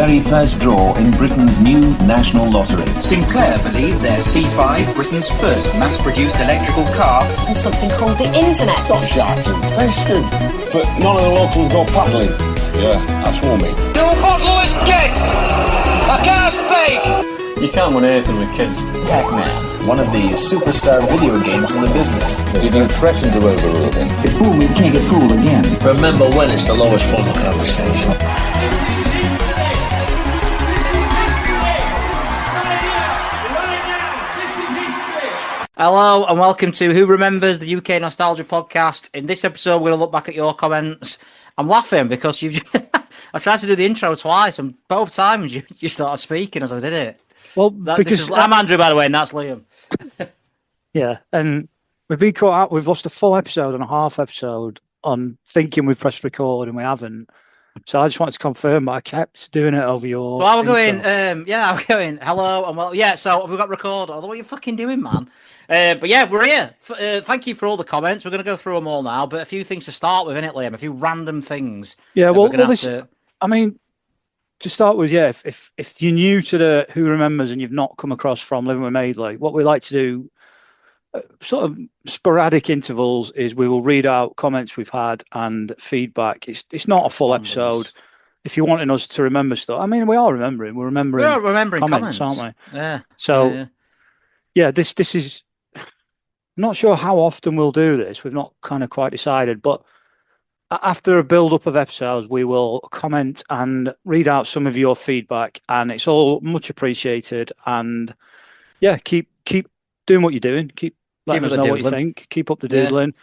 very first draw in Britain's new national lottery. Sinclair believe their C5, Britain's first mass-produced electrical car, and something called the internet. Got shafted, festive, but none of the locals go paddling. Yeah, that's warming. No bottleless kids! I can't speak! You can't win anything with kids. Walkman, one of the superstar video games in the business. Did you threaten to overrule him? If fool we can't get fooled again. Remember when it's the lowest form of conversation. Hello and welcome to Who Remembers, the UK Nostalgia Podcast. In this episode, we're going to look back at your comments. I'm laughing because you've I tried to do the intro twice and both times you started speaking as I did it. Well, I'm Andrew, by the way, and that's Liam. Yeah, and we've been caught out. We've lost a full episode and a half episode on thinking we've pressed record and we haven't. So I just wanted to confirm, but I kept doing it over your. Well, I'm going. I'm going. Hello and well, yeah. So we've got record. Although what are you fucking doing, man? But yeah, we're here. Thank you for all the comments. We're going to go through them all now, but a few things to start with, innit, Liam? A few random things. Yeah, well, I mean, to start with, yeah, if you're new to the Who Remembers and you've not come across from Living with Madeley, what we like to do, sort of sporadic intervals, is we will read out comments we've had and feedback. It's not a full episode. If you're wanting us to remember stuff, I mean, we are remembering. We're remembering comments, aren't we? Yeah. So, yeah, this is. I'm not sure how often we'll do this. We've not kind of quite decided, but after a build-up of episodes, we will comment and read out some of your feedback, and it's all much appreciated. And yeah, keep doing what you're doing. Keep letting us know what you think. Keep up the doodling. Yeah.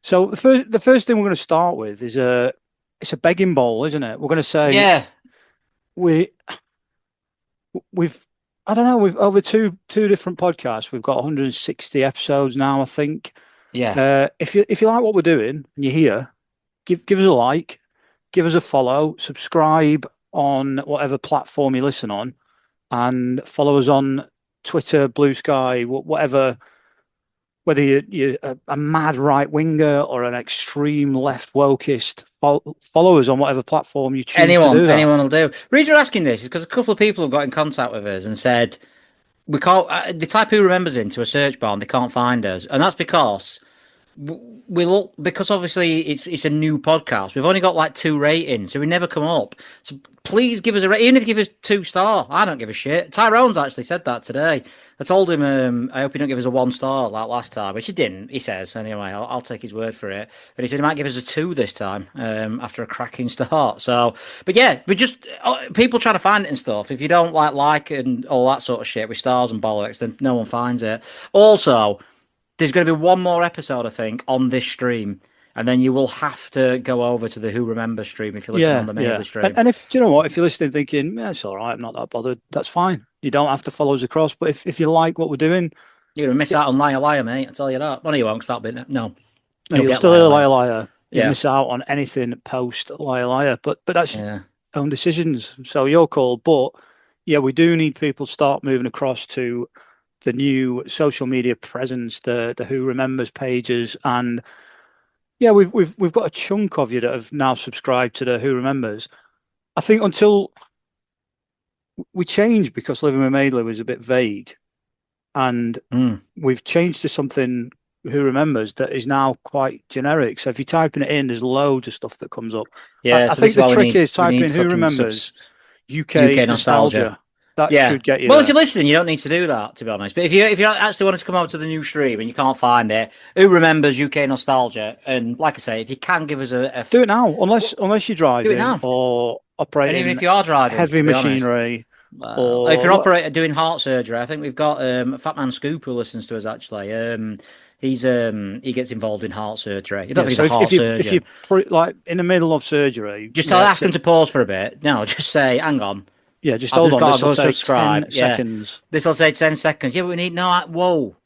So the first thing we're going to start with is it's a begging bowl, isn't it? We're going to say we've I don't know. We've over two different podcasts. We've got 160 episodes now, I think. Yeah. If you like what we're doing and you're here, give us a like, give us a follow, subscribe on whatever platform you listen on, and follow us on Twitter, Blue Sky, whatever. Whether you're a mad right winger or an extreme left wokist, follow us on whatever platform you choose. Anyone will do. The reason we're asking this is because a couple of people have got in contact with us and said we can't. They type Who Remembers into a search bar and they can't find us, and that's because because obviously it's a new podcast. We've only got like 2 ratings, so we never come up. So please give us a rating. Even if you give us 2-star, I don't give a shit. Tyrone's actually said that today. I told him, I hope you don't give us a 1-star like last time, which he didn't. He says anyway. I'll take his word for it. But he said he might give us a 2 this time after a cracking start. So, but yeah, we just people trying to find it and stuff. If you don't like and all that sort of shit with stars and bollocks, then no one finds it. Also, there's going to be one more episode, I think, on this stream, and then you will have to go over to the Who Remember stream if you're listening on the main stream. And if you know what, if you're listening thinking, it's all right, I'm not that bothered, that's fine. You don't have to follow us across, but if you like what we're doing, you're gonna miss out on Liar Liar, mate. I tell you that. Well, you won't start being you'll still hear Liar Liar. You miss out on anything post Liar Liar, but that's your own decisions. So your call. But yeah, we do need people to start moving across to the new social media presence, the Who Remembers pages, and yeah, we've got a chunk of you that have now subscribed to the Who Remembers. I think until we changed, because Living with Madeley was a bit vague, and we've changed to something Who Remembers that is now quite generic. So if you're typing it in, there's loads of stuff that comes up. Yeah, I think the trick is typing Who Remembers UK nostalgia. That should get you. Well, there. If you're listening, you don't need to do that, to be honest. But if you actually wanted to come over to the new stream and you can't find it, Who Remembers UK Nostalgia? And like I say, if you can give us a do it now, unless you're driving or operating. And even if you are driving heavy machinery, or if you're doing heart surgery, I think we've got Fat Man Scoop who listens to us actually. He gets involved in heart surgery. You don't think he's a heart surgeon. If you're like in the middle of surgery, just ask him to pause for a bit. No, just say, hang on. Yeah, just hold on. This will say subscribe. 10 seconds. This will say 10 seconds. Yeah, but we need whoa.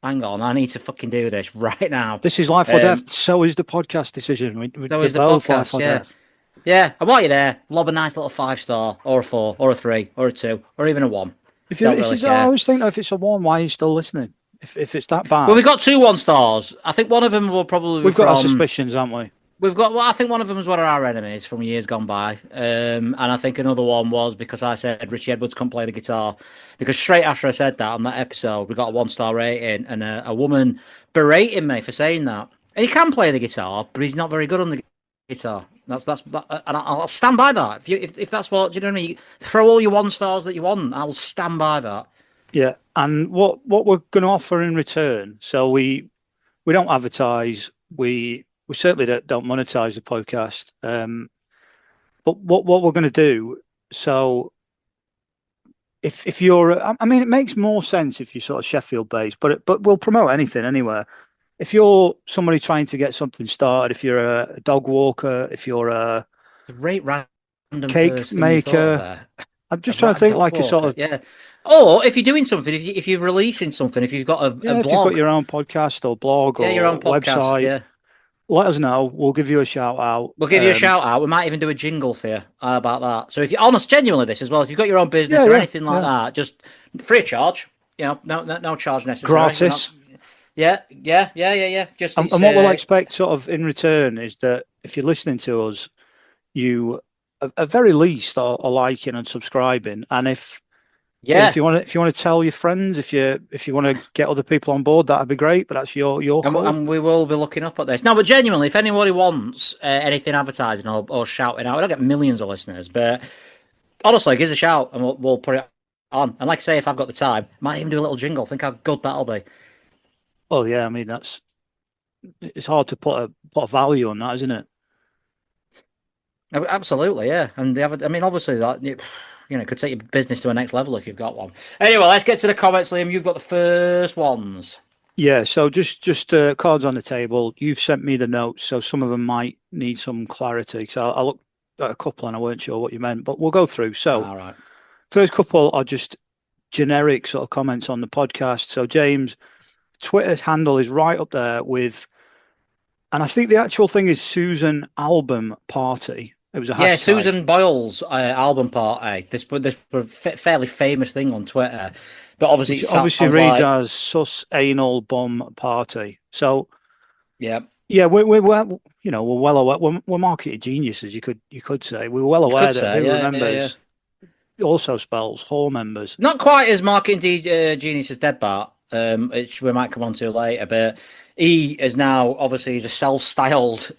Hang on, I need to fucking do this right now. This is life or death. So is the podcast decision. So is the podcast, death. Yeah, and while you're there, lob a nice little 5-star, or a 4, or a 3, or a 2, or even a 1. I always think if it's a 1, why are you still listening? If it's that bad. Well, we've got 2 1-stars. I think one of them will probably We've got our suspicions, haven't we? We've got. Well, I think one of them was one of our enemies from years gone by, and I think another one was because I said Richie Edwards couldn't play the guitar. Because straight after I said that on that episode, we got a 1-star rating, and a woman berating me for saying that. And he can play the guitar, but he's not very good on the guitar. And I'll stand by that. If that's what, do you know what I mean? Throw all your 1-stars that you want. I'll stand by that. Yeah, and what we're going to offer in return. So we don't advertise. We certainly don't monetize the podcast. But what we're going to do. So if you're, I mean, it makes more sense if you're sort of Sheffield based, but we'll promote anything anywhere. If you're somebody trying to get something started, if you're a dog walker, if you're a random cake maker, I'm just trying to think like a sort of Or if you're doing something, if you're releasing something, if you've got a blog, if you've got your own podcast or blog or your own podcast, website, let us know. We'll give you a shout out. We'll give you a shout out. We might even do a jingle for you about that. So if you're honest, genuinely, this as well, if you've got your own business or anything like that, just free of charge. No charge necessary. Gratis. Yeah. Just and what we'll expect sort of in return is that if you're listening to us, you at very least are liking and subscribing. And if you want to tell your friends, if you want to get other people on board, that'd be great. But that's your call. And we will be looking up at this. No, but genuinely, if anybody wants anything advertising or shouting out, we don't get millions of listeners, but honestly, give us a shout and we'll put it on. And like I say, if I've got the time, might even do a little jingle. Think how good that'll be. Oh yeah, I mean it's hard to put a value on that, isn't it? Absolutely, yeah. And obviously that could take your business to a next level if you've got one. Anyway, let's get to the comments, Liam. You've got the first ones. Yeah, so just cards on the table. You've sent me the notes, so some of them might need some clarity. So I looked at a couple and I weren't sure what you meant, but we'll go through. So, all right. First couple are just generic sort of comments on the podcast. So James, Twitter handle is right up there with, and I think the actual thing is Susan Album Party. It was a hashtag. Susan Boyle's album party. This was a fairly famous thing on Twitter, but obviously it obviously reads as Sus Anal Bum Party. So we're well aware. We're marketing geniuses. You could say we're well aware that who remembers also spells whore members. Not quite as marketing genius as Dead Bart. Which we might come on to later, but he is now obviously he's a self-styled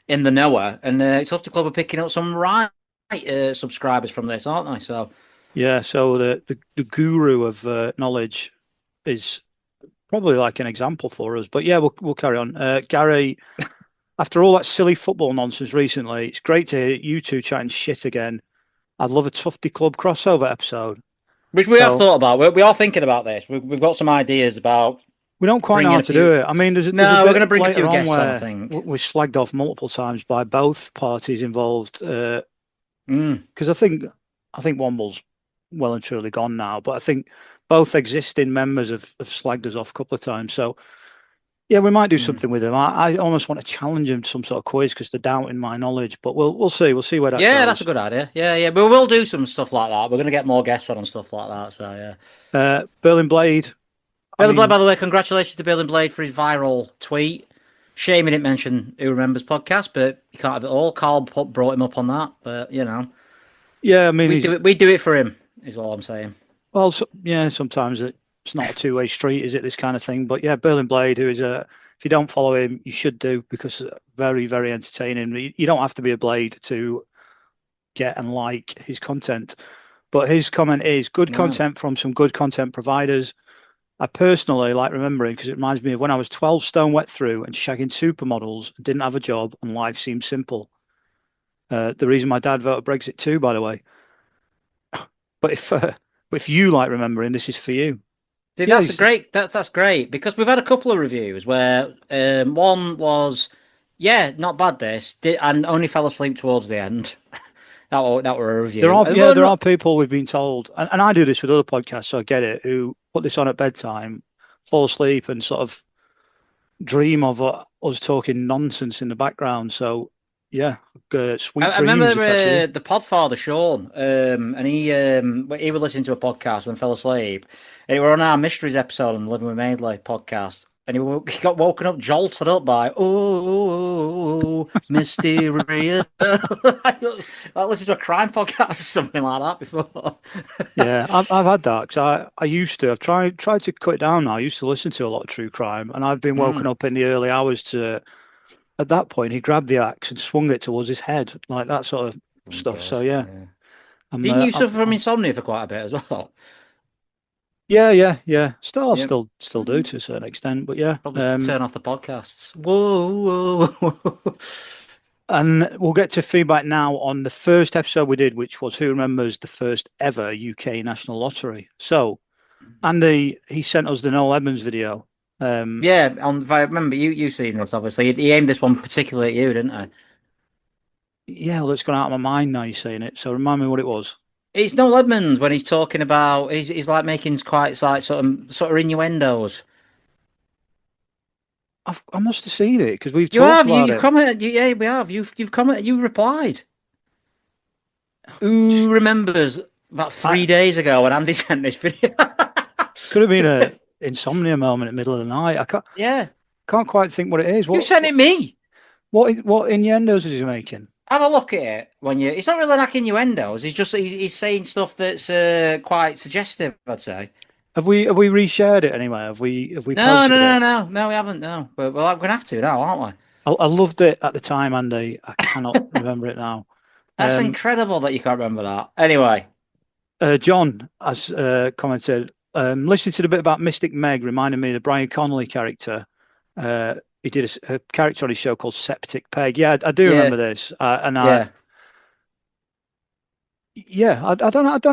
in the knower, and Tufty Club are picking up some right subscribers from this, aren't they? So so the guru of knowledge is probably like an example for us. But yeah, we'll carry on. Gary, after all that silly football nonsense recently, it's great to hear you two chatting shit again. I'd love a Tufty Club crossover episode. Which we have thought about. We are thinking about this. We've got some ideas about. We don't quite know how to do it. I mean, we're going to bring a few guests on, I think. We're slagged off multiple times by both parties involved. Because I think Womble's well and truly gone now, but I think both existing members have slagged us off a couple of times. So, yeah, we might do something with them. I almost want to challenge them to some sort of quiz because they're doubting my knowledge, but we'll see. We'll see where that goes. Yeah, that's a good idea. Yeah. But we'll do some stuff like that. We're going to get more guests on and stuff like that. So, yeah. Berlin Blade. Blade, by the way, congratulations to Berlin Blade for his viral tweet. Shame he didn't mention Who Remembers podcast, but you can't have it all. Carl brought him up on that, but, Yeah, I mean... We do it for him, is all I'm saying. Well, sometimes it's not a two-way street, is it, this kind of thing? But yeah, Berlin Blade, who is if you don't follow him, you should do, because very, very entertaining. You don't have to be a Blade to get and like his content. But his comment is good content from some good content providers. I personally like remembering because it reminds me of when I was 12 stone wet through and shagging supermodels, didn't have a job, and life seemed simple. The reason my dad voted Brexit too, by the way. But if you like remembering, this is for you. Dude, that's great. That's great because we've had a couple of reviews where one was, not bad. And only fell asleep towards the end. that were a review. There are people we've been told, and I do this with other podcasts, so I get it. Who put this on at bedtime, fall asleep, and sort of dream of us talking nonsense in the background. So yeah, sweet I remember the Podfather Sean, and he was listening to a podcast and fell asleep. And we were on our Mysteries episode on the Living with Maidley podcast, and he got woken up, jolted up by so mysterious. I listened to a crime podcast or something like that before. Yeah, I've had that because I used to. I've tried to cut it down now. I used to listen to a lot of true crime, and I've been woken up in the early hours to. At that point, he grabbed the axe and swung it towards his head, like that sort of stuff. God, so yeah. Didn't you suffer from insomnia for quite a bit as well? Yeah. Still do to a certain extent, but yeah. Probably turn off the podcasts. Whoa. And we'll get to feedback now on the first episode we did, which was Who Remembers the First Ever UK National Lottery. So, Andy, he sent us the Noel Edmonds video. If I remember, you seen this, obviously. He aimed this one particularly at you, didn't he? Yeah, well, it's gone out of my mind now you're saying it. So remind me what it was. It's Noel Edmonds when he's talking about, he's like making quite like sort of innuendos. I must have seen it because we've talked about it. Commented. Yeah, we have. You've commented. You replied. Who remembers about 3 days ago when Andy sent this video? Could have been a insomnia moment in the middle of the night. Can't quite think what it is. You sent it me. What innuendos is he making? Have a look at it when you. It's not really like innuendos. He's saying stuff that's quite suggestive, I'd say. Have we reshared it anyway? Have we? No, we haven't. No, but we're going to have to now, aren't we? I loved it at the time, Andy. I cannot remember it now. That's incredible that you can't remember that. Anyway, John has commented. Listening to the bit about Mystic Meg reminded me of the Brian Connolly character. He did a character on his show called Septic Peg. Yeah, I do remember this. I don't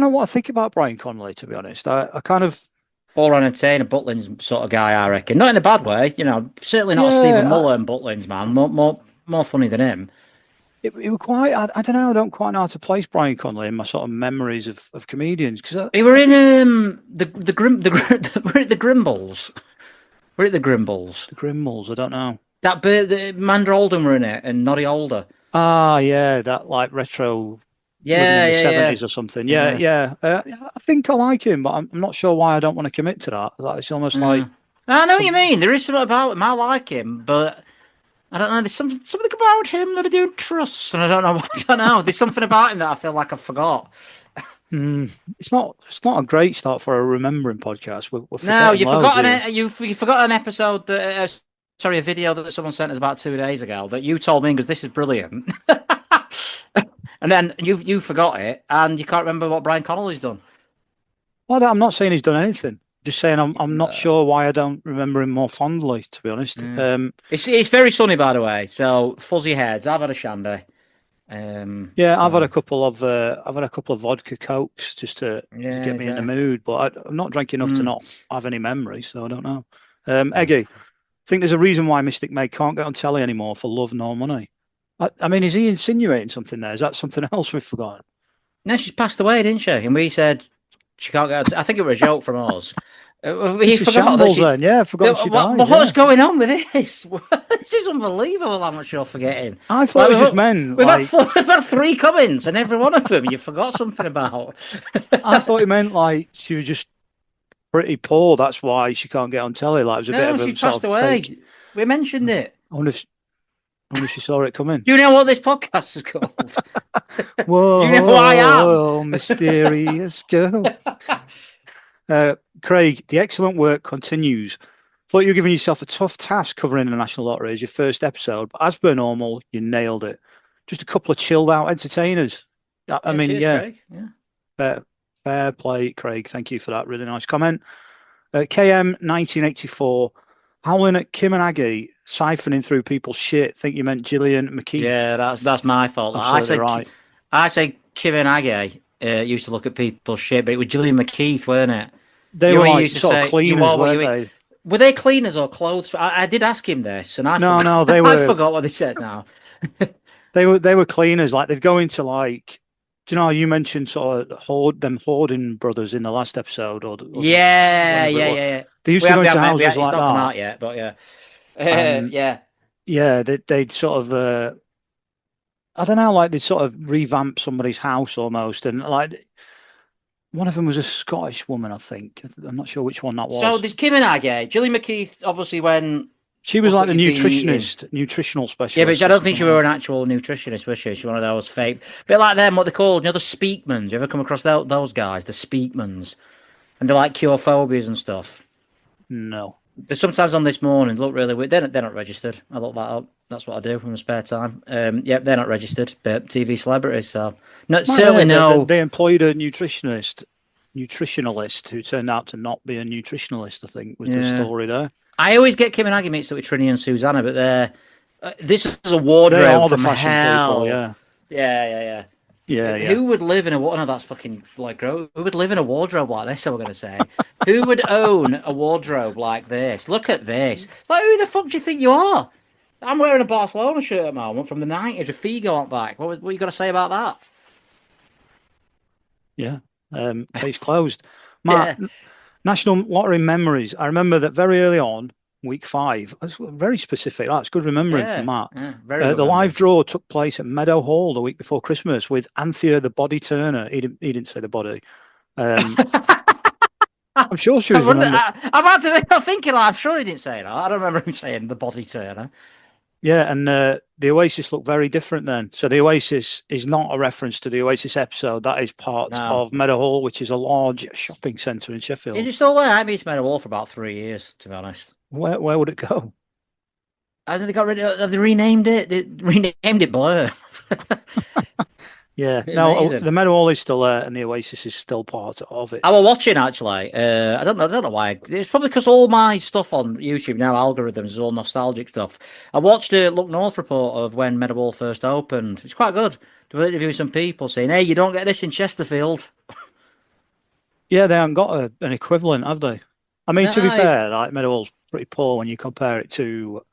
know what I think about Brian Connolly, to be honest. I kind of or entertainer Butlins sort of guy, I reckon. Not in a bad way, certainly not Stephen Mullen Butlins, man. More funny than him. It was quite. I don't know. I don't quite know how to place Brian Connolly in my sort of memories of comedians because we were in the Grimbles. We're at the Grimbles. The Grimbles. I don't know. That bit, Mandra Oldham were in it, and Noddy Older. Ah, yeah, that like retro. Yeah, in the 70s or something. Yeah. I think I like him, but I'm not sure why I don't want to commit to that. It's almost like. I know what you mean. There is something about him. I like him, but. I don't know. There's something about him that I don't trust, and I don't know. I don't know. There's something about him that I feel like I forgot. It's not a great start for a remembering podcast. You forgot an episode that. A video that someone sent us about 2 days ago that you told me because this is brilliant, and then you forgot it, and you can't remember what Brian Connolly's done. Well, I'm not saying he's done anything. Just saying, I'm not sure why I don't remember him more fondly, to be honest. It's very sunny, by the way. So fuzzy heads. I've had a shandy. I've had a couple of vodka cokes just to get me in the mood, but I'm not drinking enough to not have any memory, so I don't know. Eggy, I think there's a reason why Mystic Meg can't get on telly anymore for love nor money. I mean, is he insinuating something there? Is that something else we've forgotten? No, she's passed away, didn't she? And we said. She can't get. I think it was a joke from us. He forgot that she. Yeah, forgot she died. What's going on with this? This is unbelievable. How much you're forgetting. I thought it just meant we've had 3 comments, and every one of them you forgot something about. I thought it meant like she was just pretty poor. That's why she can't get on telly. Like it was a bit of a she's passed away. Fake. We mentioned it. I wonder if she saw it coming. Do you know what this podcast is called? Whoa, you know who I am? Whoa, mysterious girl. Craig, the excellent work continues. Thought you were giving yourself a tough task covering the National Lottery as your first episode, but as per normal, you nailed it. Just a couple of chilled out entertainers. Cheers, Craig. Fair play, Craig. Thank you for that. Really nice comment. KM 1984. Howling at Kim and Aggie, siphoning through people's shit. Think you meant Gillian McKeith. Yeah, that's my fault. I said Kim and Aggie used to look at people's shit, but it was Gillian McKeith, weren't it? They were like sort of cleaners, weren't they? Were they cleaners or clothes? I did ask him this, and they were. I forgot what they said now. They were cleaners. Like they'd go into like. Do you know you mentioned sort of hoarding brothers in the last episode? Yeah. They used to go into houses like that. It's not come out yet, but yeah. Yeah, they'd sort of, I don't know, like they'd sort of revamp somebody's house almost. And like one of them was a Scottish woman, I think. I'm not sure which one that was. So there's Kim and Aggie. Gillian McKeith, obviously, when She was like the nutritional specialist. Yeah, but I don't think she was an actual nutritionist, was she? She was one of those fake, bit like them, what they called, the Speakmans. You ever come across those guys, the Speakmans, and they're like cure phobias and stuff. No. They're sometimes on This Morning. Look really weird. They're not registered. I look that up. That's what I do in my spare time. Yep, they're not registered, but TV celebrities. So certainly no. They employed a nutritionalist who turned out to not be a nutritionalist. I think was the story there. I always get Kim and Aggie mixed up with Trini and Susanna, but this is a wardrobe from hell. People, yeah. Who would live in a that's fucking like gross. Who would live in a wardrobe like this? I'm gonna say. Who would own a wardrobe like this? Look at this. It's like, who the fuck do you think you are? I'm wearing a Barcelona shirt at the moment from the 90s with Figo on back. What you got to say about that? Yeah, case closed. Matt, National Lottery memories. I remember that very early on, week 5. That's very specific. That's good remembering from Matt. Yeah, the live draw took place at Meadow Hall the week before Christmas with Anthea the Body Turner. He didn't say the body. I'm sure she was. I'm thinking. I'm sure he didn't say that. I don't remember him saying the Body Turner. Yeah, and the Oasis looked very different then. So the Oasis is not a reference to the Oasis episode. That is part of Meadow Hall, which is a large shopping centre in Sheffield. Is it still there? I haven't been to Meadow Hall for about 3 years, to be honest. Where would it go? I think they got rid of it. Have they renamed it? They renamed it Blur. Yeah, no, the Meadow Hall is still there, and the Oasis is still part of it. I was watching actually. I don't know why. It's probably because all my stuff on YouTube now, algorithms, is all nostalgic stuff. I watched a Look North report of when Meadow Hall first opened. It's quite good. They were interviewing some people saying, "Hey, you don't get this in Chesterfield." Yeah, they haven't got an equivalent, have they? I mean, to be fair, like Meadow Hall's pretty poor when you compare it to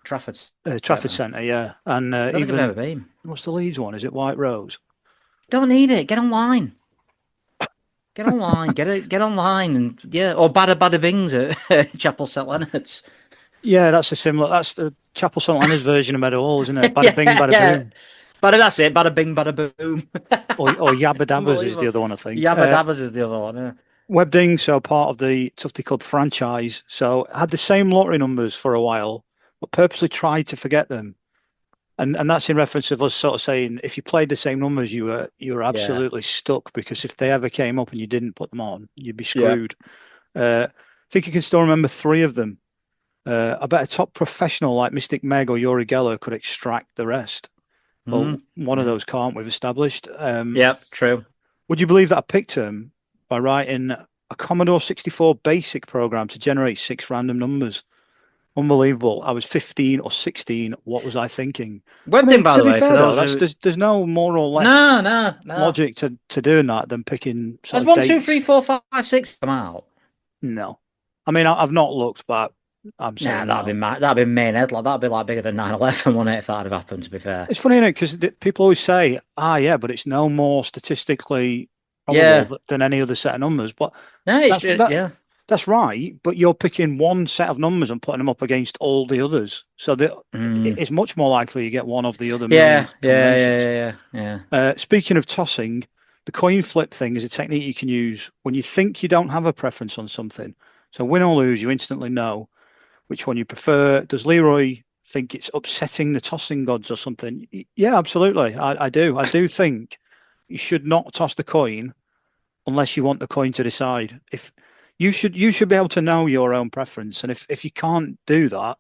Trafford Centre, yeah. And even what's the Leeds one? Is it White Rose? Don't need it. Get online. Get online. Get online, and or Bada Bings at Chapel St Leonard's. Yeah, that's the Chapel St Leonard's version of Meadow Hall, isn't it? Bada Bing, Bada Boom. That's it. Bada Bing, Bada Boom. or Yabba Dabbas is the other one, I think. Yabba Dabbas is the other one. Yeah. Webding, so part of the Tufty Club franchise, so had the same lottery numbers for a while, but purposely tried to forget them. And that's in reference of us sort of saying, if you played the same numbers, you were absolutely stuck, because if they ever came up and you didn't put them on, you'd be screwed. I think you can still remember 3 of them. I bet a top professional like Mystic Meg or Yuri Geller could extract the rest. Well, one of those can't, we've established. True. Would you believe that I picked him by writing a Commodore 64 BASIC program to generate 6 random numbers? Unbelievable. I was 15 or 16. What was I thinking? Webding, by the way, there's no more or less no logic to doing that than picking. Has 1, 2, 3, 4, 5, 6 come out? No. I mean, I've not looked, but I'm saying that'd be main headline. That'd be like bigger than 9/11, wouldn't it, if that had happened, to be fair? It's funny, isn't it? Because people always say, but it's no more statistically probable than any other set of numbers. But that's right, but you're picking one set of numbers and putting them up against all the others, so that it's much more likely you get one of the other. Yeah. Speaking of tossing, the coin flip thing is a technique you can use when you think you don't have a preference on something. So win or lose, you instantly know which one you prefer. Does Leroy think it's upsetting the tossing gods or something? Yeah, absolutely. I do. I do think you should not toss the coin unless you want the coin to decide. If you should be able to know your own preference, and if you can't do that,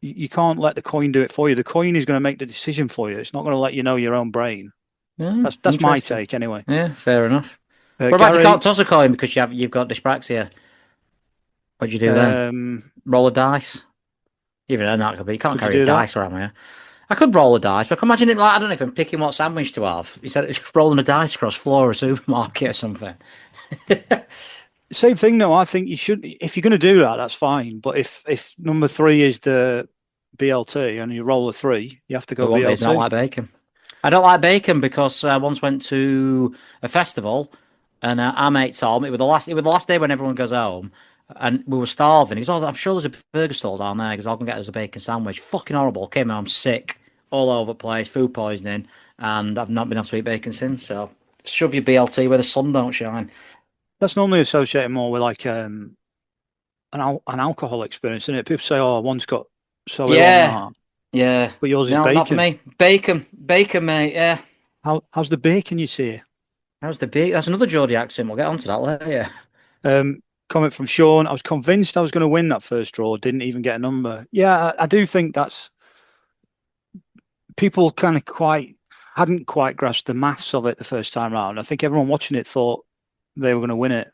you can't let the coin do it for you. The coin is going to make the decision for you. It's not going to let you know your own brain. That's my take, anyway. Yeah, fair enough. What about if you can't toss a coin because you've got dyspraxia? What'd you do then? Roll a dice. Even then, that could be. You can't carry a dice around here. I could roll a dice, but I can imagine it like, I don't know, if I'm picking what sandwich to have. You said it's rolling a dice across the floor of a supermarket or something. Same thing, though. I think you should, if you're going to do that, that's fine. But if number 3 is the BLT and you roll a 3, you have to go BLT. I don't like bacon. I don't like bacon because I once went to a festival and our mate told me it was the last day when everyone goes home and we were starving. He goes, I'm sure there's a burger stall down there because I can get us a bacon sandwich. Fucking horrible. Came home sick all over the place, food poisoning, and I've not been able to eat bacon since. So shove your BLT where the sun don't shine. That's normally associated more with like an alcohol experience, isn't it? People say, "Oh, one's got so ill on that." Yeah. But yours is no, bacon. Not for me. Bacon, mate. Yeah. How's the bacon you see? How's the bacon? That's another Geordie accent. We'll get onto that later. Comment from Sean. I was convinced I was going to win that first draw. Didn't even get a number. Yeah, I do think that's people hadn't quite grasped the maths of it the first time round. I think everyone watching it thought they were going to win it,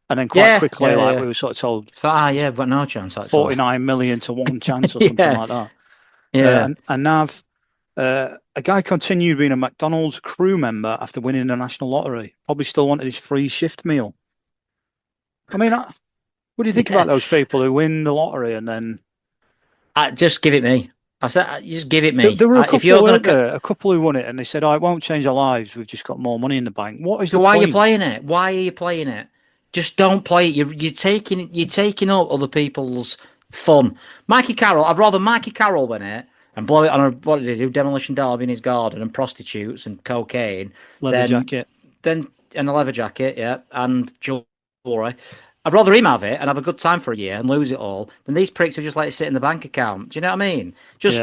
and then quite quickly, we were sort of told, we've got no chance. 49 million to 1 chance or something like that. Yeah, and Nav, a guy continued being a McDonald's crew member after winning the national lottery. Probably still wanted his free shift meal. I mean, what do you think about those people who win the lottery and then? Just give it me. I said, just give it me. There were a couple who won it, and they said, "Oh, it won't change our lives. We've just got more money in the bank." What is the point? Why are you playing it? Why are you playing it? Just don't play it. You're taking up other people's fun. Mikey Carroll. I'd rather Mikey Carroll win it and blow it on what did he do? Demolition Derby in his garden and prostitutes and cocaine. Leather jacket. And a leather jacket, yeah, and jewelry. I'd rather him have it and have a good time for a year and lose it all than these pricks who just let it sit in the bank account. Do you know what I mean? Just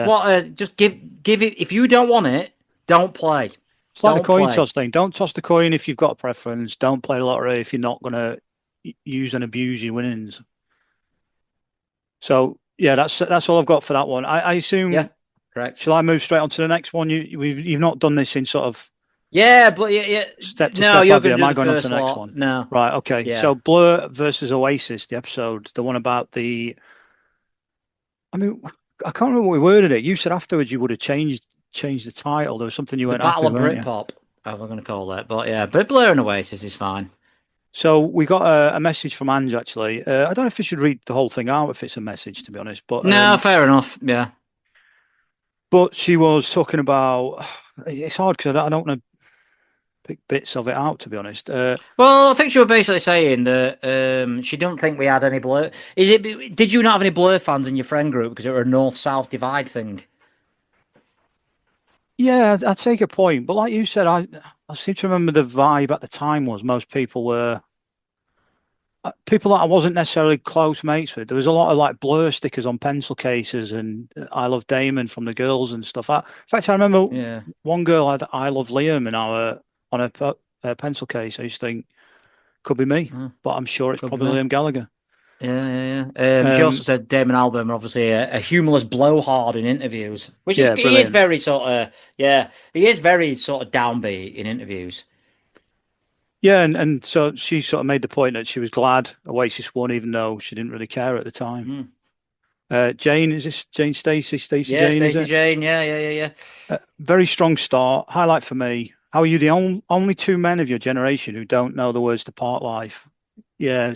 give it. If you don't want it, don't play. It's like the coin toss thing. Don't toss the coin if you've got a preference. Don't play the lottery if you're not going to use and abuse your winnings. So yeah, that's all I've got for that one. I assume. Yeah, correct. Shall I move straight on to the next one? You've not done this in sort of. Yeah, but yeah. Step to step. You're going am I going on to the next lot. one? No. Right. Okay. Yeah. So Blur versus Oasis, the episode, the one about the. I mean, I can't remember what we worded it. You said afterwards you would have changed the title. There was something you went. Battle of Britpop. How am I going to call it? But yeah, but Blur and Oasis is fine. So we got a message from Ange actually. I don't know if we should read the whole thing out if it's a message, to be honest. But no, fair enough. Yeah. But she was talking about. It's hard because I don't want to pick bits of it out, to be honest. Well, I think she was basically saying that she don't think we had any Blur. Did you not have any Blur fans in your friend group because it were a north-south divide thing? Yeah, I take a point, but like you said, I seem to remember the vibe at the time was most people were people that I wasn't necessarily close mates with. There was a lot of like Blur stickers on pencil cases and I Love Damon from the girls and stuff. In fact, I remember one girl had I Love Liam on a pencil case. I used to think could be me, but I'm sure it's probably Liam Gallagher. Yeah. She also said Damon Albarn, obviously a humorless blowhard in interviews, which is he is very sort of downbeat in interviews. Yeah, and so she sort of made the point that she was glad Oasis won, even though she didn't really care at the time. Jane, is this Jane Stacey? Yeah, Jane, Stacey Jane. Yeah. Very strong start. Highlight for me. How are you the only two men of your generation who don't know the words to Part Life? Yeah,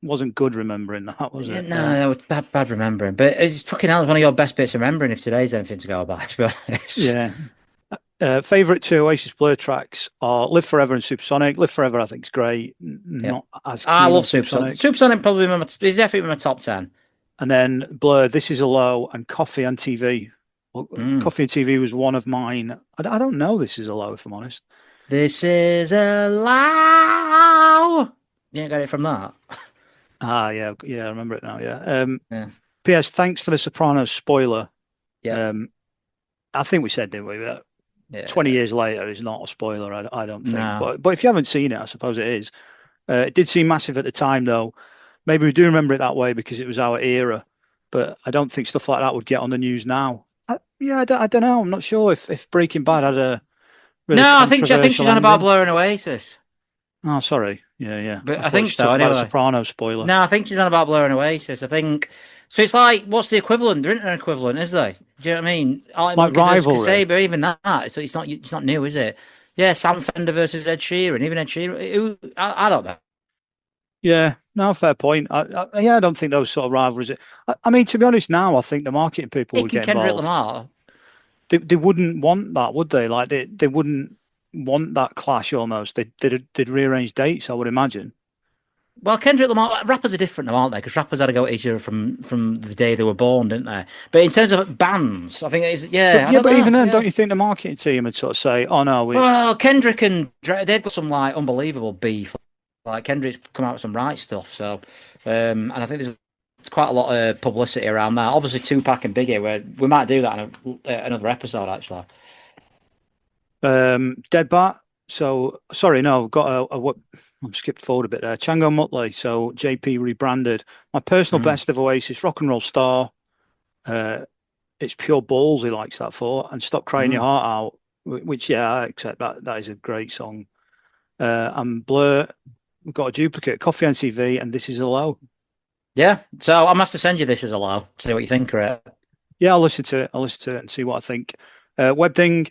wasn't good remembering that, was it? No, it was bad remembering. But it's fucking hell, one of your best bits of remembering if today's anything to go by, to be honest. Yeah. Favourite two Oasis Blur tracks are Live Forever and Supersonic. Live Forever, I think, is great. Not as I love Supersonic. Supersonic probably is definitely in my top 10. And then Blur, This Is a Low, and Coffee and TV. Well, Coffee and TV was one of mine. I don't know This Is a Low, if I'm honest. This is a low. You ain't got it from that. Yeah, I remember it now. Yeah. P.S. Thanks for the Sopranos spoiler. Yeah. I think we said, didn't we? That 20 years later is not a spoiler. I don't think. No. But if you haven't seen it, I suppose it is. It did seem massive at the time, though. Maybe we do remember it that way because it was our era. But I don't think stuff like that would get on the news now. I don't know. I'm not sure if Breaking Bad had a. Really I think she's on about Blur and Oasis. Oh, sorry. Yeah. But I think so. Anyway, Sopranos spoiler. No, I think she's on about Blur and Oasis. I think so. It's like, what's the equivalent? There isn't an equivalent, is there? Do you know what I mean? Like rivalry. But even that, it's not new, is it? Yeah, Sam Fender versus Ed Sheeran. Even Ed Sheeran. I don't know. Yeah, no, fair point. I don't think those sort of rivalries. I mean, to be honest, now I think the marketing people would get Kendrick involved. Lamar. They wouldn't want that, would they? Like they wouldn't want that clash almost. They'd rearrange dates, I would imagine. Well, Kendrick Lamar, rappers are different now, aren't they? Because rappers had to go at each other from the day they were born, didn't they? But in terms of bands, I think it is, but even then, don't you think the marketing team would sort of say, oh no, well, Kendrick and Drake, they've got some like unbelievable beef. Like Kendrick's come out with some right stuff. So, and I think there's quite a lot of publicity around that. Obviously, Tupac and Biggie, where we might do that in another episode actually. Dead Bat. So sorry, no, got I've skipped forward a bit there. Chango Mutley. So JP rebranded. My personal best of Oasis, Rock and Roll Star. It's pure balls he likes that for, and Stop Crying Your Heart Out, which I accept that. That is a great song. And Blur, we've got a duplicate, Coffee on TV, and This Is a Low. Yeah, so I'm gonna have to send you This Is a Low to see what you think of it. Yeah, I'll listen to it. And see what I think. Webding,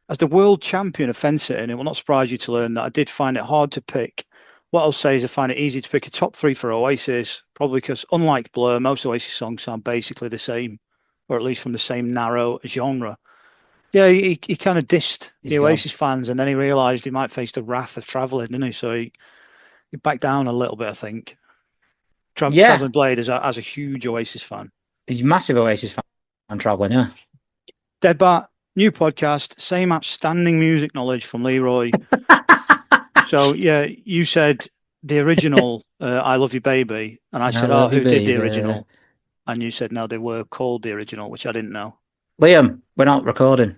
as the world champion of fence sitting, it will not surprise you to learn that I did find it hard to pick. What I'll say is I find it easy to pick a top 3 for Oasis, probably because unlike Blur, most Oasis songs sound basically the same, or at least from the same narrow genre. Yeah, he kind of dissed the Oasis fans, and then he realised he might face the wrath of Travelling, didn't he? So he backed down a little bit, I think. Travelling Blade as a huge Oasis fan. He's a massive Oasis fan, Travelling, yeah. Deadbat, new podcast, same outstanding music knowledge from Leroy. So, yeah, you said the original I Love You Baby, and I said, who did the original? And you said, no, they were called the original, which I didn't know. Liam, we're not recording.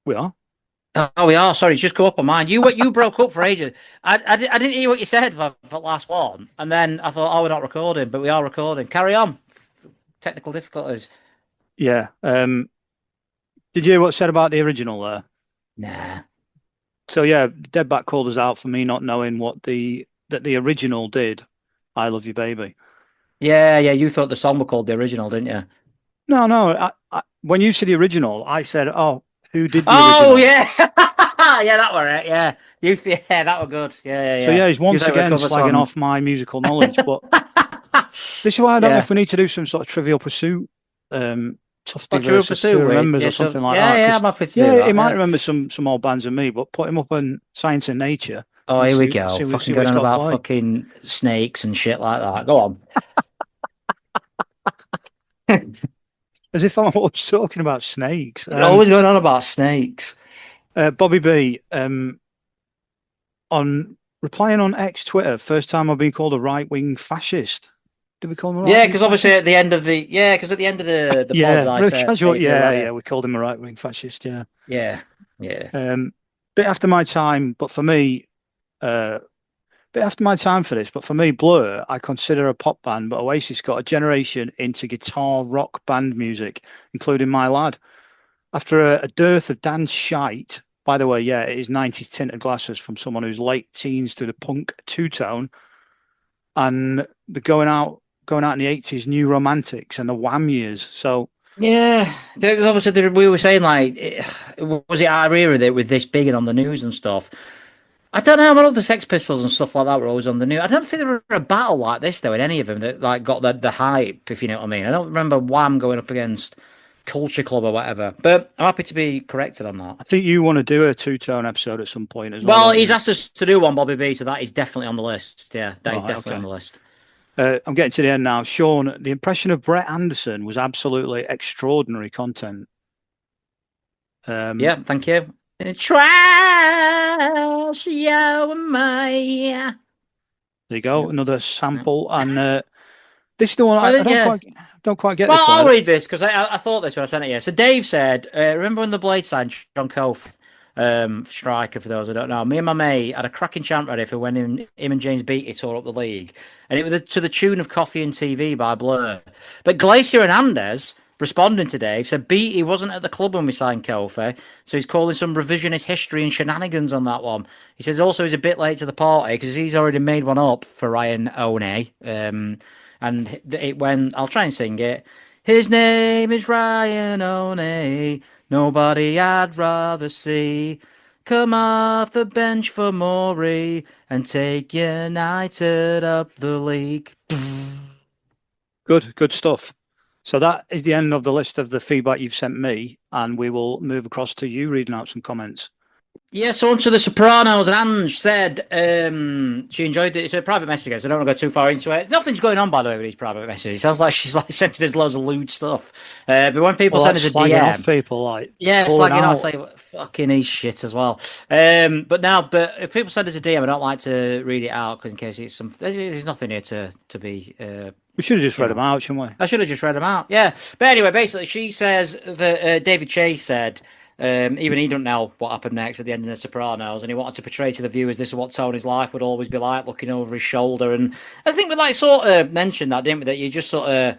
We are? Oh, we are. Sorry, it's just come up on mine. You broke up for ages. I didn't hear what you said for the last one. And then I thought, we're not recording, but we are recording. Carry on. Technical difficulties. Yeah. Did you hear what's said about the original there? Nah. So, yeah, Deadbat called us out for me not knowing that the original did I Love You Baby. Yeah, you thought the song was called the original, didn't you? No. When you said the original, I said, who did the original? Oh, yeah. Yeah, that were it, yeah. That were good. Yeah. So, yeah, he's once again slagging off my musical knowledge, but this is why I don't know if we need to do some sort of Trivial Pursuit. Trivial Pursuit remembers or something like that. Yeah, I'm happy to do that. He might remember some old bands of me, but put him up on Science and Nature. Oh, here we go. Fucking going on about fucking snakes and shit like that. Go on. As if I'm always talking about snakes. Always going on about snakes. Bobby B, on replying on X Twitter, first time I've been called a right-wing fascist. Did we call him a right-wing because obviously at the end of the pods I said... we called him a right-wing fascist, yeah. Yeah. Bit after my time, but for me... bit after my time for this, but for me, Blur, I consider a pop band, but Oasis got a generation into guitar rock band music, including My Lad. After a dearth of dance shite, by the way, it is 90s tinted glasses from someone who's late teens to the punk two-tone, and the going out in the 80s, New Romantics and the Wham years. So yeah, obviously we were saying like, was it our era with this big and on the news and stuff? I don't know. I love the Sex Pistols and stuff like that were always on the news. I don't think there were a battle like this though in any of them that like got the hype, if you know what I mean. I don't remember Wham going up against Culture Club or whatever, but I'm happy to be corrected on that. I think you want to do a two-tone episode at some point as well. Well, he's asked us to do one, Bobby B, so that is definitely on the list. Yeah, that is definitely on the list. I'm getting to the end now. Sean, the impression of Brett Anderson was absolutely extraordinary content. Yeah, thank you. Trash, yo, my. There you go, another sample, and this is the one I don't quite get. Well, I'll read this because I thought this when I sent it. So Dave said, "Remember when the Blade signed John Kofi, striker? For those who don't know, me and my mate had a cracking chant ready for when him and James Beattie tore up the league, and it was to the tune of Coffee and TV by Blur. But Glacier Hernandez." Responding to Dave, said Beattie wasn't at the club when we signed Kofi, so he's calling some revisionist history and shenanigans on that one. He says also he's a bit late to the party because he's already made one up for Ryan One. And it went, I'll try and sing it. His name is Ryan One, nobody I'd rather see. Come off the bench for Maury and take United up the league. Good stuff. So that is the end of the list of the feedback you've sent me, and we will move across to you reading out some comments. Yeah, so on to the Sopranos, and Ange said she enjoyed it. It's a private message, guys. So I don't want to go too far into it. Nothing's going on, by the way, with these private messages. It sounds like she's like sending us loads of lewd stuff. But when people send us a DM, off people like it's like I say, fucking he's shit as well. But if people send us a DM, I don't like to read it out because in case it's some, there's nothing here to be. We should have just read them out, shouldn't we? I should have just read them out. Yeah, but anyway, basically, she says that David Chase said. Even he don't know what happened next at the end of The Sopranos, and he wanted to portray to the viewers this is what Tony's life would always be like, looking over his shoulder. And I think we like sort of mentioned that, didn't we? That you just sort of,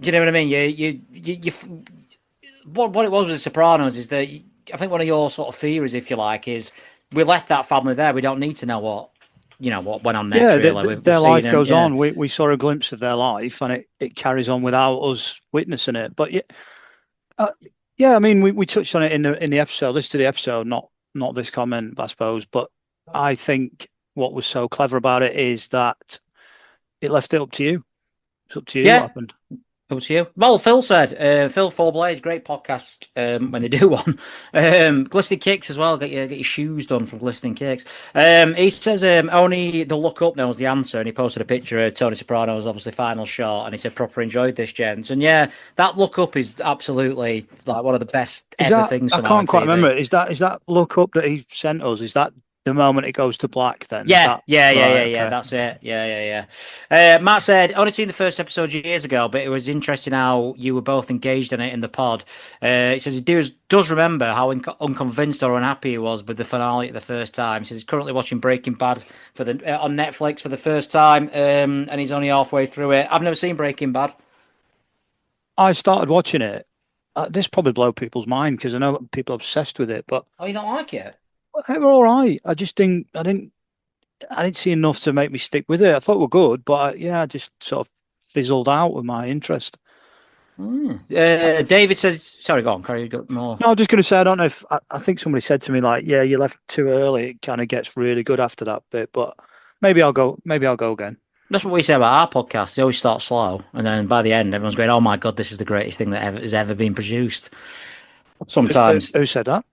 you know what I mean? You what it was with The Sopranos is that I think one of your sort of theories, if you like, is we left that family there. We don't need to know what went on next. Yeah, really. their life goes on. We saw a glimpse of their life, and it carries on without us witnessing it. But yeah, I mean, we touched on it in the episode. Listen to the episode, not this comment, I suppose. But I think what was so clever about it is that it left it up to you. It's up to you what happened. Up to you. Well, Phil said, Phil Four Blades, great podcast when they do one. Glistening Kicks as well. Get your shoes done from Glistening Kicks. He says only the look up knows the answer, and he posted a picture of Tony Soprano's obviously final shot, and he said proper enjoyed this, gents. And yeah, that look up is absolutely like one of the best things. I can't quite remember it. Is that look up that he sent us? Is that the moment it goes to black then? Yeah, that's it. Yeah. Matt said, only seen the first episode years ago, but it was interesting how you were both engaged in it in the pod. He says he does remember how unconvinced or unhappy he was with the finale at the first time. He says he's currently watching Breaking Bad on Netflix for the first time, and he's only halfway through it. I've never seen Breaking Bad. I started watching it. This probably blow people's mind because I know people are obsessed with it, but... Oh, you don't like it? They were all right. I didn't see enough to make me stick with it. I thought we were good, but I just sort of fizzled out with my interest. David says, sorry, go on, Carrie, you got more. No, I'm just going to say, I don't know if, I think somebody said to me, like, yeah, you left too early. It kind of gets really good after that bit, but maybe I'll go again. That's what we say about our podcast. They always start slow, and then by the end, everyone's going, oh my God, this is the greatest thing that has ever been produced. Sometimes. Who said that?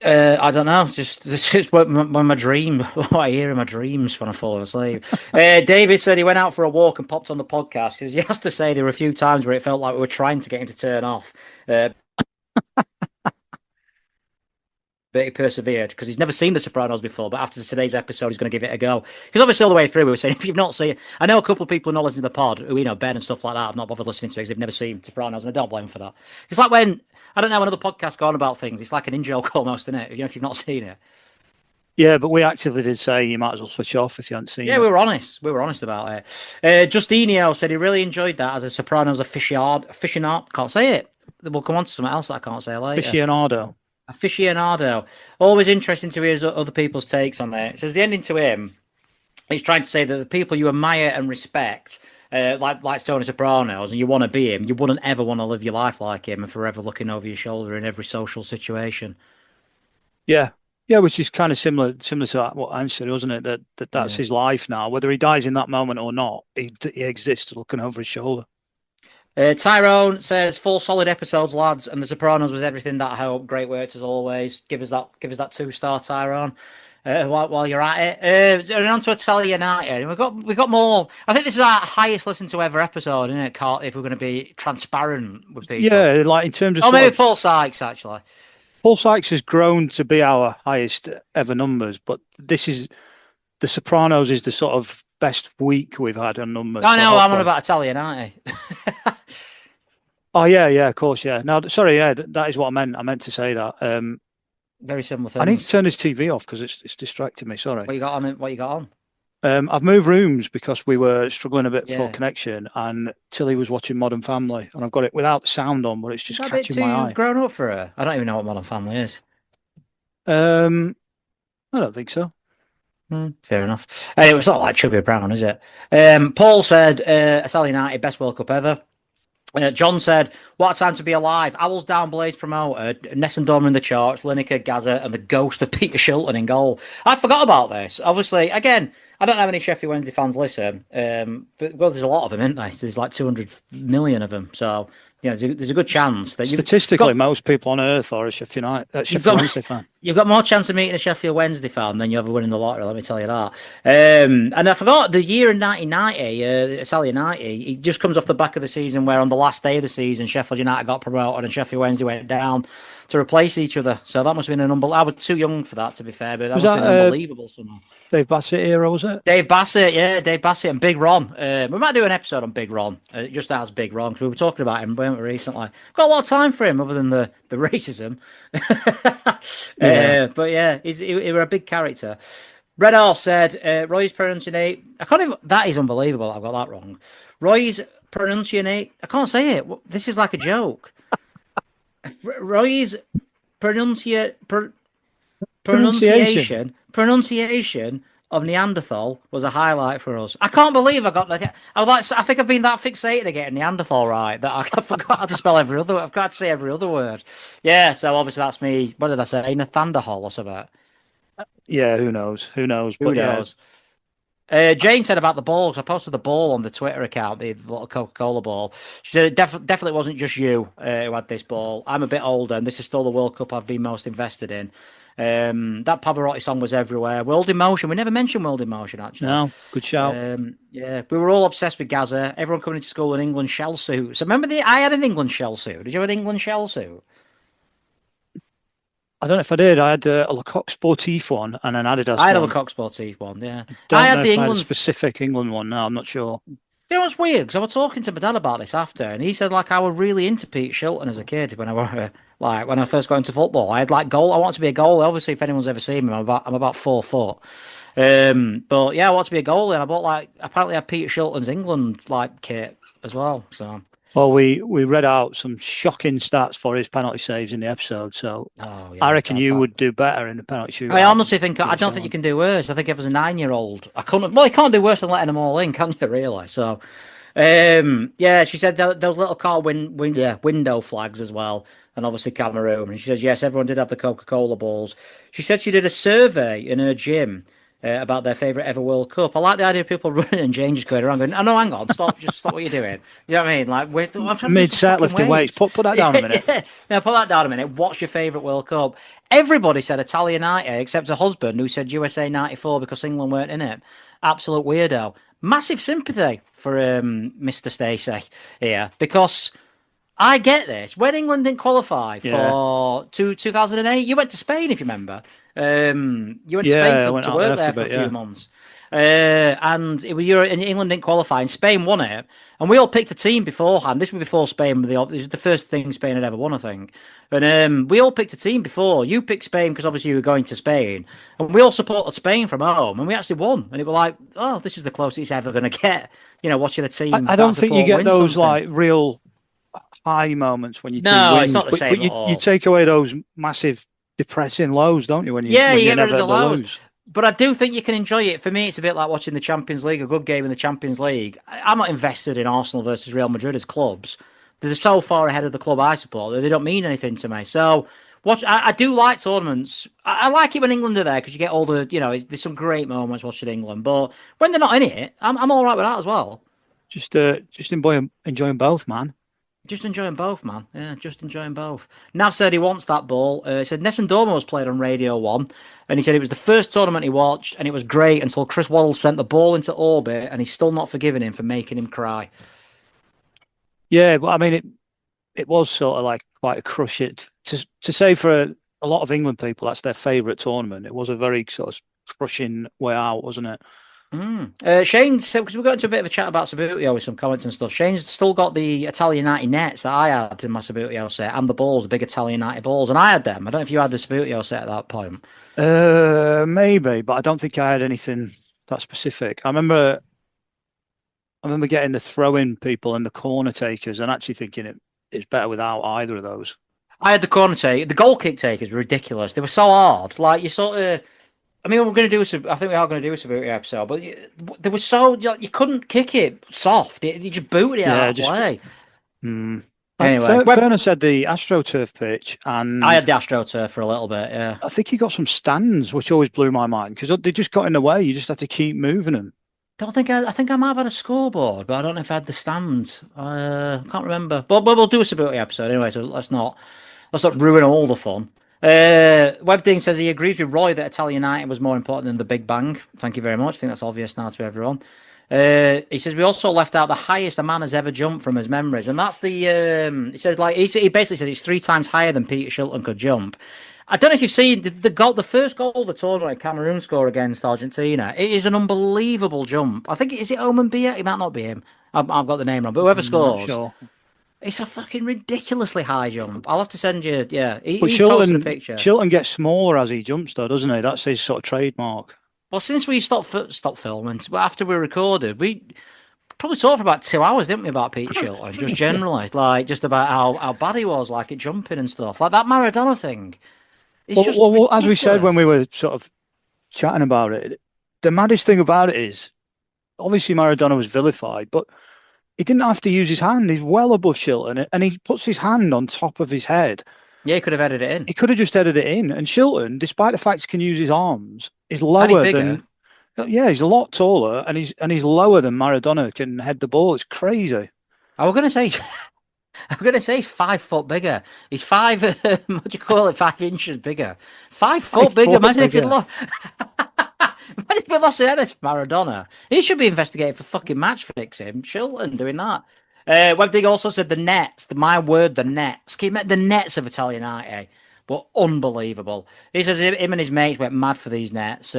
I don't know. Just when my dream, what I hear in my dreams when I fall asleep. David said he went out for a walk and popped on the podcast. He has to say there were a few times where it felt like we were trying to get him to turn off. But he persevered because he's never seen The Sopranos before. But after today's episode, he's going to give it a go. Because obviously, all the way through, we were saying, if you've not seen it, I know a couple of people who not listening to the pod, who, Ben and stuff like that, have not bothered listening to it because they've never seen Sopranos, and I don't blame them for that. It's like when, I don't know, another podcast going about things, it's like an in-joke almost, isn't it? If you've not seen it. Yeah, but we actively did say you might as well switch off if you hadn't seen it. Yeah, we were honest. We were honest about it. Justinio said he really enjoyed that as a Sopranos aficionado. Can't say it. We'll come on to something else that I can't say later. Aficionado. Always interesting to hear other people's takes on it. It says the ending to him, he's trying to say that the people you admire and respect, like Tony Sopranos, and you want to be him, you wouldn't ever want to live your life like him and forever looking over your shoulder in every social situation. Yeah, which is kind of similar to what Anne said, wasn't it? That's his life now. Whether he dies in that moment or not, he exists looking over his shoulder. Tyrone says 4 solid episodes, lads, and The Sopranos was everything that I hope. Great work as always. Give us that 2-star, Tyrone. While you're at it, and on to Italia United. We got more. I think this is our highest listened to ever episode, isn't it, Carl? If we're going to be transparent with people, yeah, like in terms of. Oh, maybe Paul Sykes actually. Paul Sykes has grown to be our highest ever numbers, but this is The Sopranos is the sort of best week we've had on numbers. I know, I'm on about Italia United. Oh yeah, of course, yeah. No, sorry, yeah, that is what I meant. I meant to say that. Very similar things. I need to turn this TV off because it's distracting me. Sorry. What you got on? I've moved rooms because we were struggling a bit for connection, and Tilly was watching Modern Family, and I've got it without the sound on, but it's just catching my eye. A bit too grown up for her. I don't even know what Modern Family is. I don't think so. Fair enough. Anyway, it's not like Chubby Brown, is it? Paul said, Italian United, best World Cup ever. John said, what a time to be alive. Owls down, Blaze promoted, Nessendormer in the charts, Lineker, Gaza, and the ghost of Peter Shilton in goal. I forgot about this. Obviously, again, I don't know how many Sheffield Wednesday fans listen, but there's a lot of them, isn't there? There's like 200 million of them. So, there's a good chance that statistically, most people on Earth are a Sheffield Wednesday fan. You've got more chance of meeting a Sheffield Wednesday fan than you ever winning the lottery. Let me tell you that. And I forgot the year in 1990, Italia 90. It just comes off the back of the season where on the last day of the season, Sheffield United got promoted and Sheffield Wednesday went down to replace each other. So that must have been an unbelievable. I was too young for that, to be fair, but that must have been unbelievable somehow. Dave Bassett era, was it? Dave Bassett and Big Ron. We might do an episode on Big Ron, just as Big Ron, because we were talking about him, weren't we, recently? Got a lot of time for him, other than the racism. But yeah, he was a big character. Red Half said, Roy's pronunciate. I can't even. That is unbelievable. I've got that wrong. Roy's pronunciate. I can't say it. This is like a joke. Roy's pronunciation of Neanderthal was a highlight for us. I can't believe I got that. I think I've been that fixated at getting Neanderthal right that I forgot how to spell every other. I've got to say every other word. Yeah, so obviously that's me. What did I say? Nathanderhol or something. Yeah, who knows? Who knows? Who knows? Jane said about the ball, because I posted the ball on the Twitter account, the little Coca-Cola ball. She said it definitely wasn't just you who had this ball. I'm a bit older, and this is still the World Cup I've been most invested in. That Pavarotti song was everywhere. World in Motion. We never mentioned World in Motion, actually. No, good shout. Yeah, we were all obsessed with Gaza. Everyone coming into school in England shell suits. So remember I had an England shell suit. Did you have an England shell suit? I don't know if I did. I had a Lecoq Sportif one and an Adidas one. I had a Lecoq Sportif one, yeah. I had the England specific England one now. I'm not sure. You know what's weird? Because I was talking to my dad about this after, and he said I was really into Pete Shilton as a kid when I first got into football. I had goal. I wanted to be a goalie. Obviously, if anyone's ever seen me, I'm about 4 foot. But yeah, I wanted to be a goalie, and I bought apparently I had Peter Shilton's England kit as well. So. Well, we read out some shocking stats for his penalty saves in the episode, so I reckon you would do better in the penalty shootout. I honestly think I don't think you can do worse. I think if I was a 9-year-old, I couldn't. Well, you can't do worse than letting them all in, can you? Really? So, yeah, she said those little car window flags as well, and obviously Cameroon. And she says yes, everyone did have the Coca-Cola balls. She said she did a survey in her gym. About their favourite ever World Cup. I like the idea of people running and Jane just going around going, oh, no, hang on, stop what you're doing. You know what I mean? Mid-set lifting weights. Put that down a minute. Yeah, put that down a minute. What's your favourite World Cup? Everybody said Italia 90, except her husband, who said USA 94 because England weren't in it. Absolute weirdo. Massive sympathy for Mr. Stacey here, because I get this. When England didn't qualify for 2008, you went to Spain, if you remember. You went to Spain to work there for a few months. And England didn't qualify, and Spain won it. And we all picked a team beforehand. This was before Spain. This was the first thing Spain had ever won, I think. And we all picked a team before. You picked Spain because obviously you were going to Spain. And we all supported Spain from home. And we actually won. And it was like, oh, this is the closest it's ever going to get. Watching a team. I don't think you get those real high moments when you team wins. It's not the same at all. You take away those massive depressing lows, don't you? When you get rid of the lows. Lose. But I do think you can enjoy it. For me, it's a bit like watching the Champions League, a good game in the Champions League. I'm not invested in Arsenal versus Real Madrid as clubs. They're so far ahead of the club I support that they don't mean anything to me. So I do like tournaments. I like it when England are there because you get all the, there's some great moments watching England. But when they're not in it, I'm all right with that as well. Just enjoying both, man. Just enjoying both, man. Yeah, just enjoying both. Nav said he wants that ball. He said Nessun Dorma was played on Radio 1, and he said it was the first tournament he watched, and it was great until Chris Waddle sent the ball into orbit, and he's still not forgiven him for making him cry. Yeah, but I mean, it was sort of quite a crush. It to say for a lot of England people, that's their favourite tournament. It was a very sort of crushing way out, wasn't it? Shane said, because we got into a bit of a chat about Sabutio with some comments and stuff, Shane's still got the Italian 90 nets that I had in my Sabutio set, and the balls, the big Italian 90 balls, and I had them. I don't know if you had the Sabutio set at that point. Maybe, but I don't think I had anything that specific. I remember getting the throw-in people and the corner takers and actually thinking it's better without either of those. I had the corner take. The goal kick takers were ridiculous. They were so hard. You sort of... I mean, I think we are going to do a Sabutio episode, but there was so you couldn't kick it soft. You just booted it out of play. Anyway, Ferner said the AstroTurf pitch, and I had the AstroTurf for a little bit. Yeah, I think he got some stands, which always blew my mind because they just got in the way. You just had to keep moving them. I think I might have had a scoreboard, but I don't know if I had the stands. I can't remember. But we'll do a stability episode anyway, so let's not ruin all the fun. Webding says he agrees with Roy that Italia United was more important than the Big Bang. Thank you very much. I think that's obvious now to everyone. He says we also left out the highest a man has ever jumped from his memories, and that's the. He says he basically says it's 3 times higher than Peter Shilton could jump. I don't know if you've seen the first goal of the tournament, Cameroon score against Argentina. It is an unbelievable jump. I think is it Oman Bia? It might not be him. I've got the name wrong, but whoever scores, sure. It's a fucking ridiculoly high jump. I'll have to send you. Yeah, but Shilton, a picture. Shilton gets smaller as he jumps, though, doesn't he? That's his sort of trademark. Well, since we stopped filming, after we recorded, we probably talked for about 2 hours, didn't we, about Peter Shilton, just generally, like just about how bad he was, like at jumping and stuff, like that Maradona thing. Well, as we said when we were sort of chatting about it, the maddest thing about it is, obviously Maradona was vilified, but he didn't have to use his hand. He's well above Shilton, and he puts his hand on top of his head. Yeah, he could have headed it in. He could have just headed it in. And Shilton, despite the fact he can use his arms, is lower than. Yeah, he's a lot taller, and he's lower than Maradona can head the ball. It's crazy. I was going to say. I'm going to say he's 5 foot bigger. He's 5, what do you call it, 5 inches bigger. 5 foot bigger. Imagine if he'd lost. Imagine if he lost the head of Maradona. He should be investigated for fucking match fixing. Shilton doing that. Webdig also said the nets. The nets. He met the nets of Italian United. But unbelievable. He says him and his mates went mad for these nets.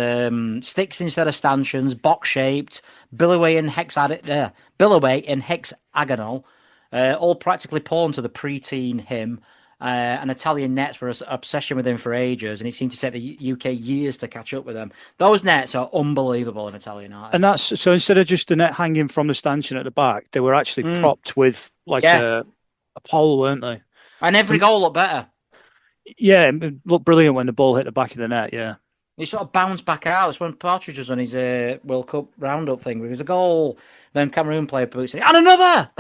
Sticks instead of stanchions, box shaped, billowing and hexagonal. All practically pawned to the preteen him. And Italian nets were an obsession with him for ages, and it seemed to take the UK years to catch up with them. Those nets are unbelievable in Italian art. And that's so instead of just the net hanging from the stanchion at the back, they were actually propped with a pole, weren't they? And every goal looked better. Yeah, it looked brilliant when the ball hit the back of the net, yeah. He sort of bounced back out. It's when Partridge was on his World Cup roundup thing. There was a goal, then Cameroon player boots it, and another!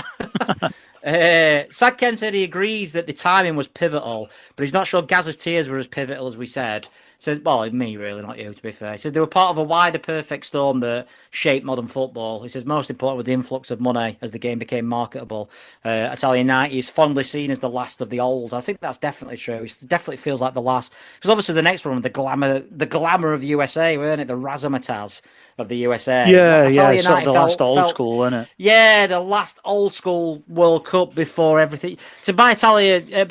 Sad Ken said he agrees that the timing was pivotal, but he's not sure Gaz's tears were as pivotal as we said. So, well, me really, not you, to be fair. He said they were part of a wider perfect storm that shaped modern football. He says most important was the influx of money as the game became marketable. Italian 90 is fondly seen as the last of the old. I think that's definitely true. It definitely feels like the last, because obviously the next one, the glamour of the USA, weren't it? The razzmatazz of the USA. Yeah, sort of the last old school, wasn't it? Yeah, the last old school World Cup before everything. So by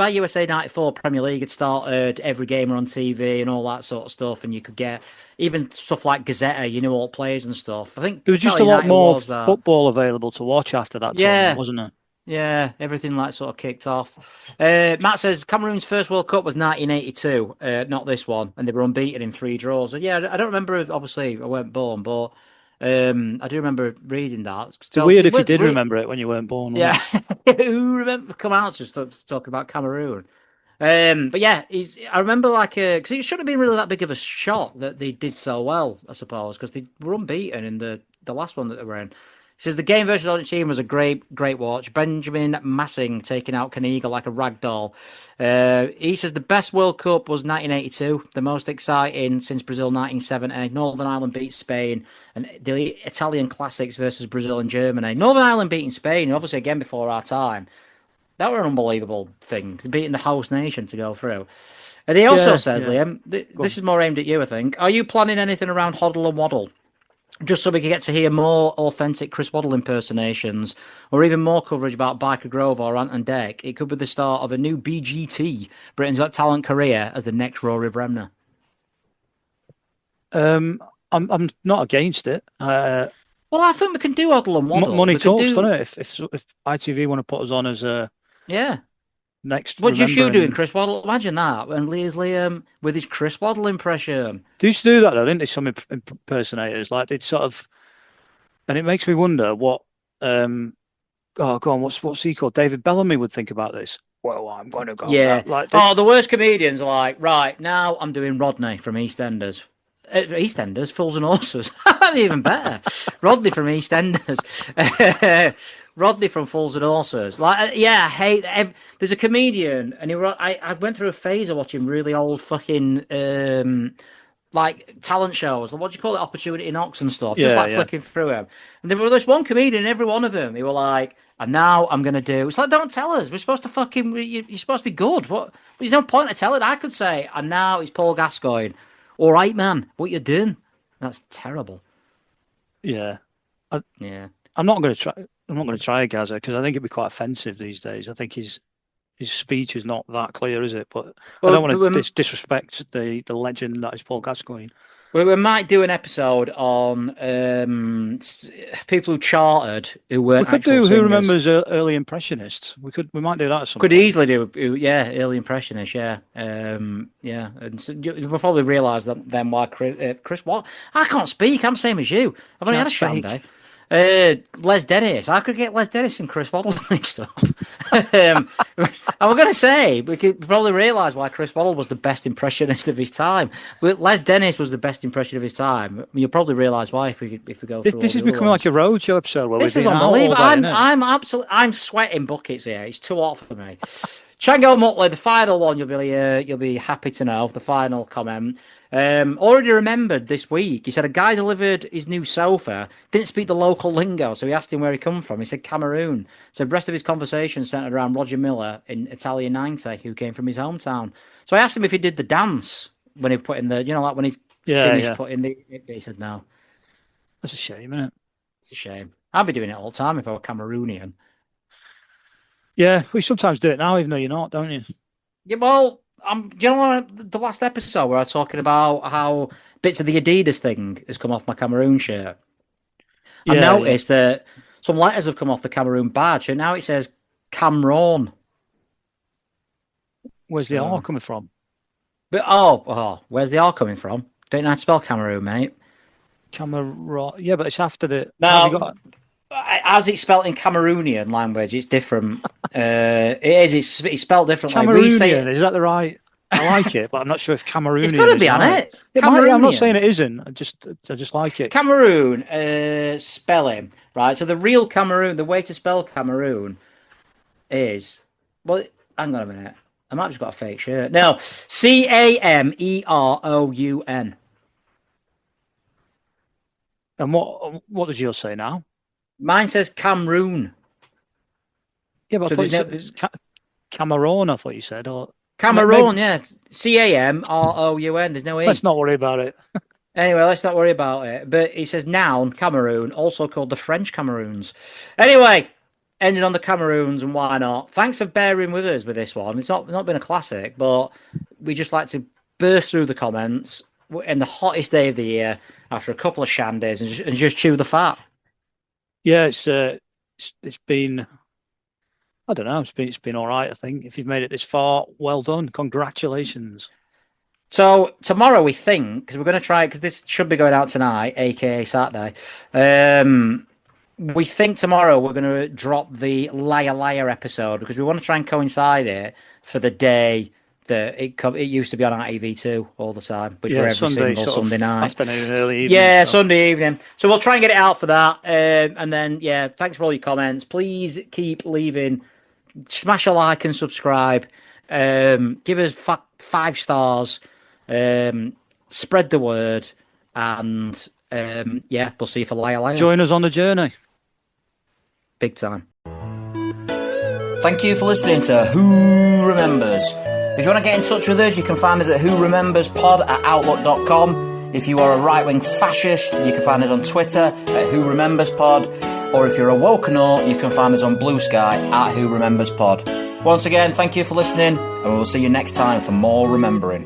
USA 94, Premier League had started, every game were on TV and all that sort of stuff, and you could get even stuff like Gazzetta, you know, all players and stuff. I think there was just a lot more football available to watch after that tournament, wasn't it? Yeah, everything like sort of kicked off. Matt says Cameroon's first World Cup was 1982, not this one, and they were unbeaten in 3 draws. So, yeah, I don't remember. Obviously, I weren't born, but I do remember reading that. It's weird if you did remember it when you weren't born. Yeah, who remember come out to talk about Cameroon? But yeah, I remember because it shouldn't have been really that big of a shock that they did so well, I suppose, because they were unbeaten in the last one that they were in. He says the game versus Argentina was a great watch. Benjamin Massing taking out Kaniga like a rag doll. He says the best World Cup was 1982, the most exciting since Brazil 1970. Northern Ireland beat Spain, and the Italian classics versus Brazil and Germany. Northern Ireland beating Spain, obviously again before our time. That were an unbelievable thing, beating the host nation to go through. And he also says, Liam, this is more aimed at you, I think. Are you planning anything around Hoddle and Waddle? Just so we can get to hear more authentic Chris Waddle impersonations, or even more coverage about Biker Grove or Ant and Deck. It could be the start of a new BGT, Britain's Got Talent career, as the next Rory Bremner. I'm not against it. Well, I think we can do Hoddle and Waddle. Money talks, doesn't it? If ITV want to put us on as next. What just you doing, Chris Waddle? Imagine that. And Leah's Liam with his Chris Waddle impression. They used to do that though, didn't they? Some impersonators, like they'd sort of, and it makes me wonder what. Go on. What's he called? David Bellamy would think about this. Well, I'm going to go. Yeah. The worst comedians are like, right now I'm doing Rodney from EastEnders. EastEnders, Fools and Horses. Even better. Rodney from EastEnders. Rodney from Fools and Horses. Like, yeah, I hate. There's a comedian, and I went through a phase of watching really old fucking like talent shows. What do you call it? Opportunity Knocks and stuff. Just flicking through them. And there was one comedian in every one of them. They were like, and now I'm gonna do. It's like, don't tell us. We're supposed to fucking. You're supposed to be good. What? There's no point to tell it. I could say, and now it's Paul Gascoigne. All right, man. What you doing? That's terrible. Yeah. I'm not going to try. I'm not going to try a Gaza because I think it'd be quite offensive these days. I think his speech is not that clear, is it? But I don't want to disrespect the legend that is Paul Gascoigne. We might do an episode on people who charted who weren't. We could do Who Remembers Early Impressionists. We might do that at some point. Easily do early impressionists. And so we'll probably realise that then why Chris. What? I can't speak. I'm the same as you. I've only had a sham day. Les Dennis. I could get Les Dennis and Chris Waddle mixed up. And we're going to say we could probably realise why Chris Waddle was the best impressionist of his time. But Les Dennis was the best impression of his time. I mean, you'll probably realise why if we go through. This is becoming like a roadshow episode. Where this is unbelievable. I'm sweating buckets here. It's too hot for me. Chango Mutley, the final one. You'll be happy to know the final comment. Already remembered this week. He said a guy delivered his new sofa, didn't speak the local lingo, so he asked him where he come from. He said Cameroon. So the rest of his conversation centered around Roger Miller in Italia 90, who came from his hometown. So I asked him if he did the dance when he put in the, like when he finished putting the. He said no. That's a shame, isn't it? It's a shame. I'd be doing it all the time if I were Cameroonian. Yeah, we sometimes do it now, even though you're not, don't you? Yeah, well. Do you know the last episode where I was talking about how bits of the Adidas thing has come off my Cameroon shirt? I've noticed that some letters have come off the Cameroon badge, and now it says Cameroon. Where's the R coming from? But where's the R coming from? Don't know how to spell Cameroon, mate. Cameroon. Yeah, but it's after the. No. As it's spelled in Cameroonian language, it's different. It is. It's spelled differently. Cameroonian, is that the right? I like it, but I'm not sure if Cameroonian. It's got to be on it. I'm not saying it isn't. I just like it. Cameroon spelling, right? So the real Cameroon, the way to spell Cameroon is hang on a minute. I might have just got a fake shirt. No, Cameroun. And what does yours say now? Mine says Cameroon. Yeah, but I thought you said it's Cameroon. I thought you said or Cameroon. Yeah, Cameroun. There's no E. Let's not worry about it. Anyway, let's not worry about it. But it says noun Cameroon, also called the French Cameroons. Anyway, ending on the Cameroons, and why not? Thanks for bearing with us with this one. It's not been a classic, but we just like to burst through the comments in the hottest day of the year after a couple of shandies and just chew the fat. Yeah, it's been, I don't know, it's been all right, I think. If you've made it this far, well done. Congratulations. So tomorrow we think, because we're going to try, because this should be going out tonight, aka Saturday, we think tomorrow we're going to drop the Liar Liar episode because we want to try and coincide it for the day that it used to be on ITV2 all the time, which were every single Sunday night. Afternoon, early evening. Yeah, so. Sunday evening. So we'll try and get it out for that. And then, thanks for all your comments. Please keep leaving. Smash a like and subscribe. Give us 5 stars. Spread the word. And, we'll see you for Liar Liar. Join us on the journey. Big time. Thank you for listening to Who Remembers. If you want to get in touch with us, you can find us at whorememberspod@outlook.com. If you are a right-wing fascist, you can find us on Twitter at whorememberspod. Or if you're a wokenaut, you can find us on Blue Sky at whorememberspod. Once again, thank you for listening, and we will see you next time for more remembering.